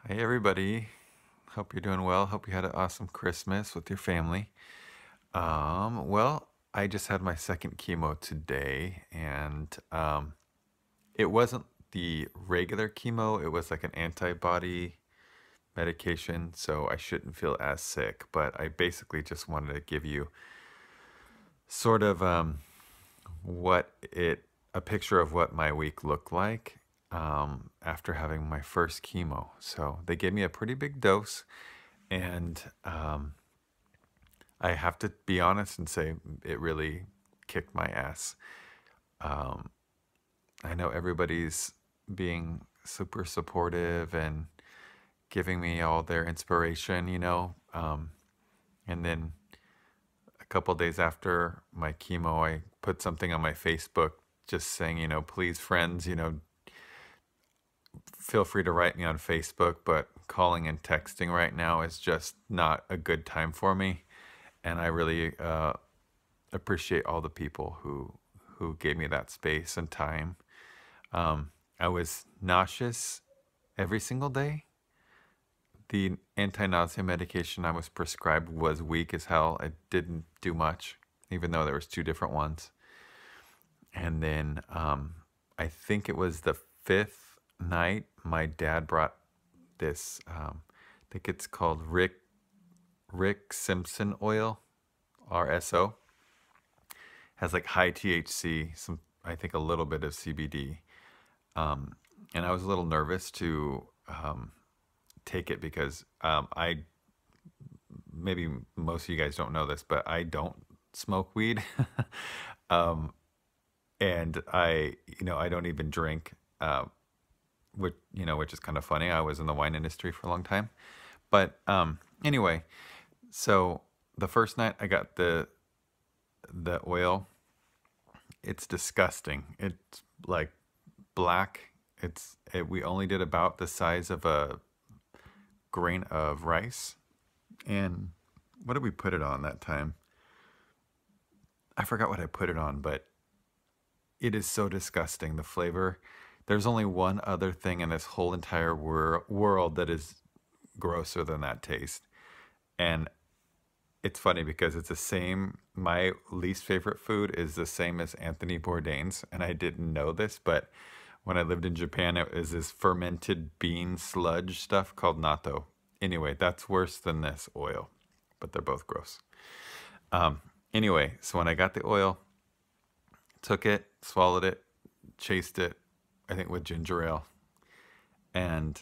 Hey everybody, hope you're doing well. Hope you had an awesome Christmas with your family. I just had my second chemo today, and it wasn't the regular chemo, it was like an antibody medication, so I shouldn't feel as sick. But I basically just wanted to give you sort of what it a picture of what my week looked like after having my first chemo. So they gave me a pretty big dose, and I have to be honest and say it really kicked my ass. Um, I know everybody's being super supportive and giving me all their inspiration. And then a couple days after my chemo, I put something on my Facebook just saying, please, friends, feel free to write me on Facebook, but calling and texting right now is just not a good time for me. And I really appreciate all the people who gave me that space and time. I was nauseous every single day. The anti-nausea medication I was prescribed was weak as hell. It didn't do much, even though there was two different ones. And then I think it was the fifth night, my dad brought this. I think it's called Rick Simpson oil, RSO. Has like high THC, some I think a little bit of CBD. And I was a little nervous to take it because I maybe most of you guys don't know this, but I don't smoke weed, and I don't even drink, which is kind of funny. I was in the wine industry for a long time, but anyway, so the first night I got the oil. It's disgusting. It's like black. We only did about the size of a grain of rice. And what did we put it on that time? I forgot what I put it on, but it is so disgusting. The flavor. There's only one other thing in this whole entire world that is grosser than that taste. And it's funny because it's the same. My least favorite food is the same as Anthony Bourdain's, and I didn't know this, but when I lived in Japan, it was this fermented bean sludge stuff called natto. Anyway, that's worse than this oil, but they're both gross. Anyway, so when I got the oil, took it, swallowed it, chased it, I think with ginger ale, and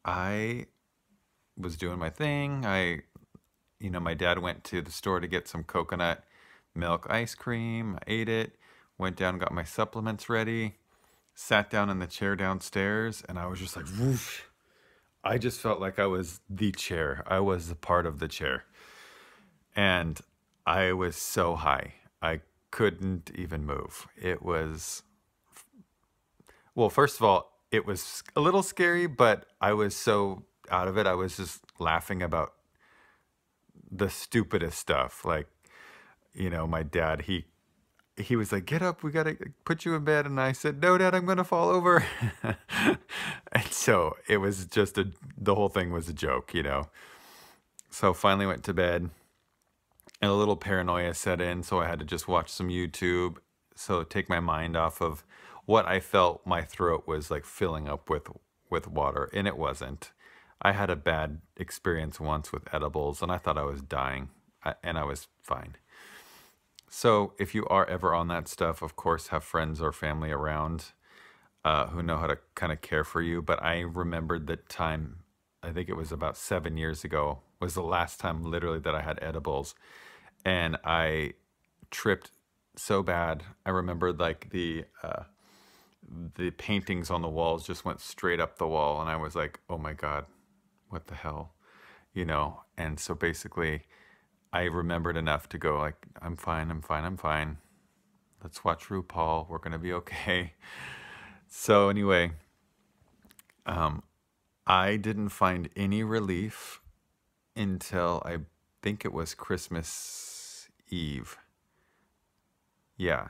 I was doing my thing. My dad went to the store to get some coconut milk ice cream. I ate it, went down, got my supplements ready, sat down in the chair downstairs, and I was just like, whoosh. I just felt like I was the chair. I was a part of the chair. And I was so high. I couldn't even move. Well, first of all, it was a little scary, but I was so out of it. I was just laughing about the stupidest stuff. Like, my dad, he was like, "Get up, we gotta put you in bed." And I said, "No, Dad, I'm gonna fall over." And so it was just the whole thing was a joke. So finally went to bed, and a little paranoia set in, so I had to just watch some YouTube, so take my mind off of what I felt my throat was like filling up with water, and it wasn't. I had a bad experience once with edibles, and I thought I was dying, and I was fine. So if you are ever on that stuff, of course, have friends or family around who know how to kind of care for you. But I remembered that time, I think it was about 7 years ago, was the last time literally that I had edibles. And I tripped so bad. I remembered like the paintings on the walls just went straight up the wall. And I was like, oh my God, what the hell? And so basically I remembered enough to go like, I'm fine, I'm fine, I'm fine. Let's watch RuPaul. We're gonna be okay. So anyway, I didn't find any relief until I think it was Christmas Eve. Yeah,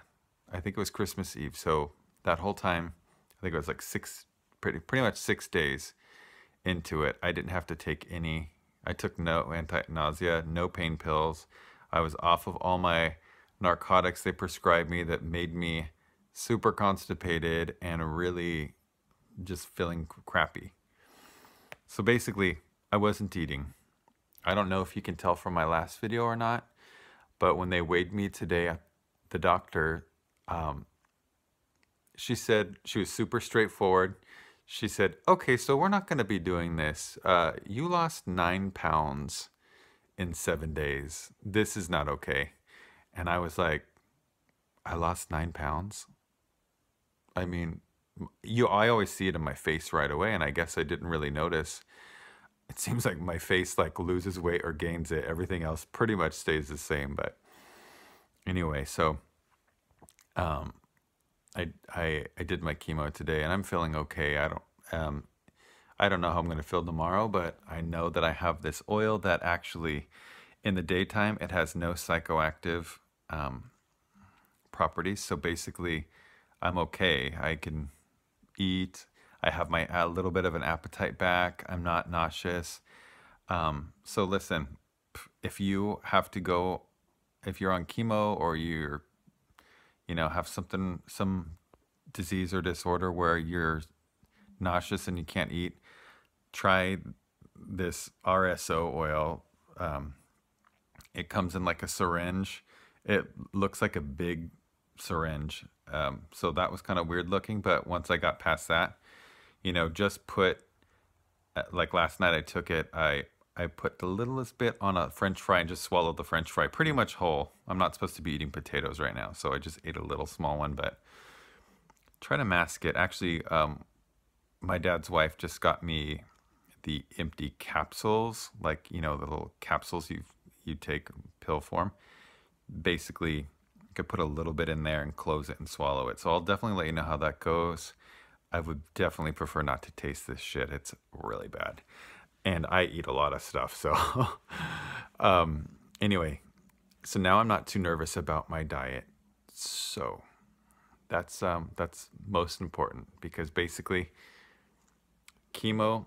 I think it was Christmas Eve. So that whole time, I think it was like pretty much 6 days. into it. I didn't have to take any. I took no anti-nausea, no pain pills. I was off of all my narcotics they prescribed me that made me super constipated and really just feeling crappy. So basically, I wasn't eating. I don't know if you can tell from my last video or not, but when they weighed me today, the doctor, she said, she was super straightforward. She said, okay, so we're not going to be doing this. You lost 9 pounds in 7 days. This is not okay. And I was like, I lost 9 pounds? I mean, I always see it in my face right away, and I guess I didn't really notice. It seems like my face like loses weight or gains it. Everything else pretty much stays the same. But anyway, so I did my chemo today, and I'm feeling okay. I don't know how I'm going to feel tomorrow, but I know that I have this oil that actually, in the daytime, it has no psychoactive properties. So basically, I'm okay. I can eat. I have a little bit of an appetite back. I'm not nauseous. So listen, if you have to go, if you're on chemo or have some disease or disorder where you're nauseous and you can't eat, try this RSO oil. It comes in like a syringe. It looks like a big syringe. So that was kind of weird looking, but once I got past that, just put, like last night I took it, I put the littlest bit on a French fry and just swallowed the French fry pretty much whole. I'm not supposed to be eating potatoes right now, so I just ate a little small one, but try to mask it. Actually, my dad's wife just got me the empty capsules, like, the little capsules you take pill form. Basically, you could put a little bit in there and close it and swallow it. So I'll definitely let you know how that goes. I would definitely prefer not to taste this shit. It's really bad. And I eat a lot of stuff, so anyway, so now I'm not too nervous about my diet. So that's most important, because basically chemo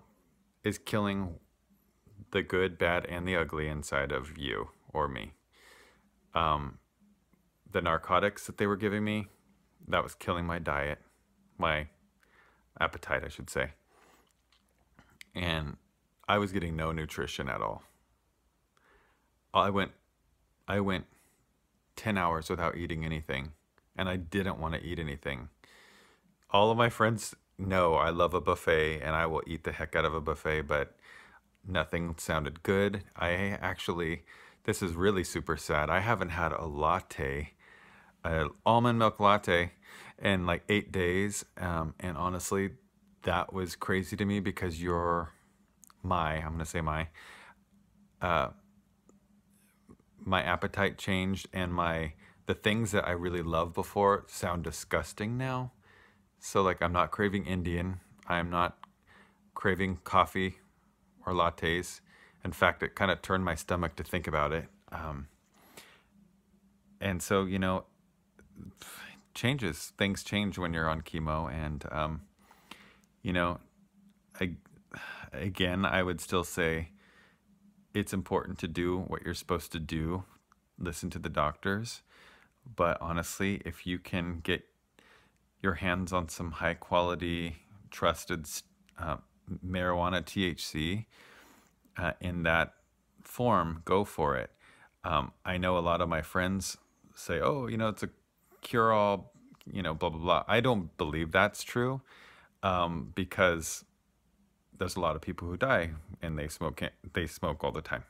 is killing the good, bad, and the ugly inside of you or me. The narcotics that they were giving me, that was killing my diet, my appetite, I should say. And I was getting no nutrition at all. I went 10 hours without eating anything, and I didn't want to eat anything. All of my friends know I love a buffet, and I will eat the heck out of a buffet, but nothing sounded good. This is really super sad. I haven't had a latte, an almond milk latte, in like 8 days. And honestly, that was crazy to me, because I'm going to say my appetite changed, and the things that I really loved before sound disgusting now. So like, I'm not craving Indian. I'm not craving coffee or lattes. In fact, it kind of turned my stomach to think about it. And so, things change when you're on chemo. And, again, I would still say it's important to do what you're supposed to do. Listen to the doctors. But honestly, if you can get your hands on some high quality, trusted marijuana THC in that form, go for it. I know a lot of my friends say, oh, it's a cure-all, blah, blah, blah. I don't believe that's true, because there's a lot of people who die and they smoke all the time.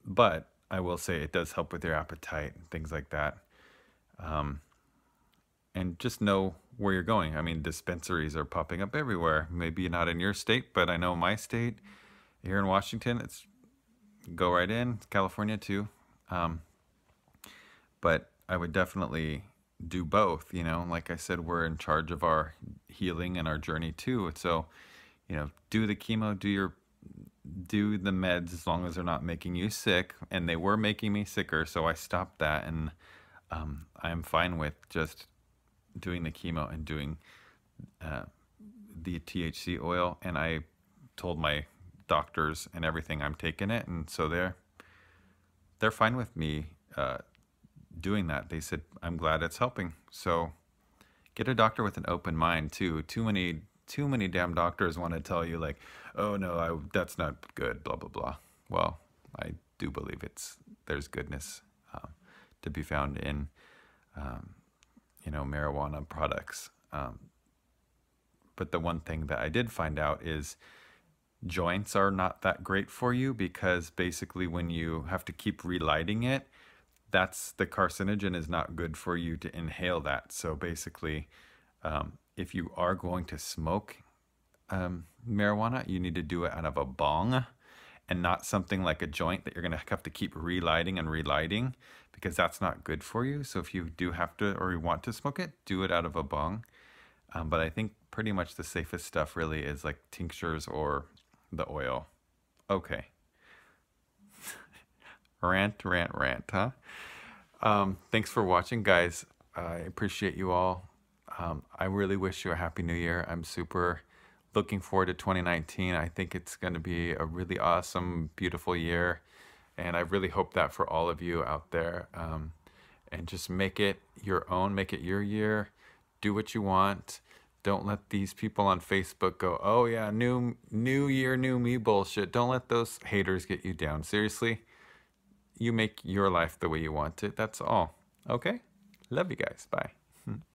But I will say it does help with your appetite and things like that. And just know where you're going. I mean, dispensaries are popping up everywhere. Maybe not in your state, but I know my state here in Washington, it's go right in. California too. But I would definitely do both. Like I said, we're in charge of our healing and our journey too. So, do the chemo, do the meds, as long as they're not making you sick. And they were making me sicker, so I stopped that. And I'm fine with just doing the chemo and doing the THC oil. And I told my doctors and everything I'm taking it, and so they're fine with me doing that. They said, I'm glad it's helping. So get a doctor with an open mind too. Too many damn doctors want to tell you like, oh no, that's not good, blah blah blah. Well, I do believe there's goodness to be found in marijuana products. But the one thing that I did find out is joints are not that great for you, because basically when you have to keep relighting it, that's the carcinogen is not good for you to inhale that. So basically, if you are going to smoke marijuana, you need to do it out of a bong and not something like a joint that you're going to have to keep relighting and relighting, because that's not good for you. So if you do have to, or you want to smoke it, do it out of a bong. But I think pretty much the safest stuff really is like tinctures or the oil. Okay. Rant, huh? Thanks for watching, guys. I appreciate you all. I really wish you a happy new year. I'm super looking forward to 2019. I think it's going to be a really awesome, beautiful year. And I really hope that for all of you out there. And just make it your own, make it your year. Do what you want. Don't let these people on Facebook go, oh yeah, new year, new me bullshit. Don't let those haters get you down. Seriously, you make your life the way you want it. That's all. Okay? Love you guys. Bye.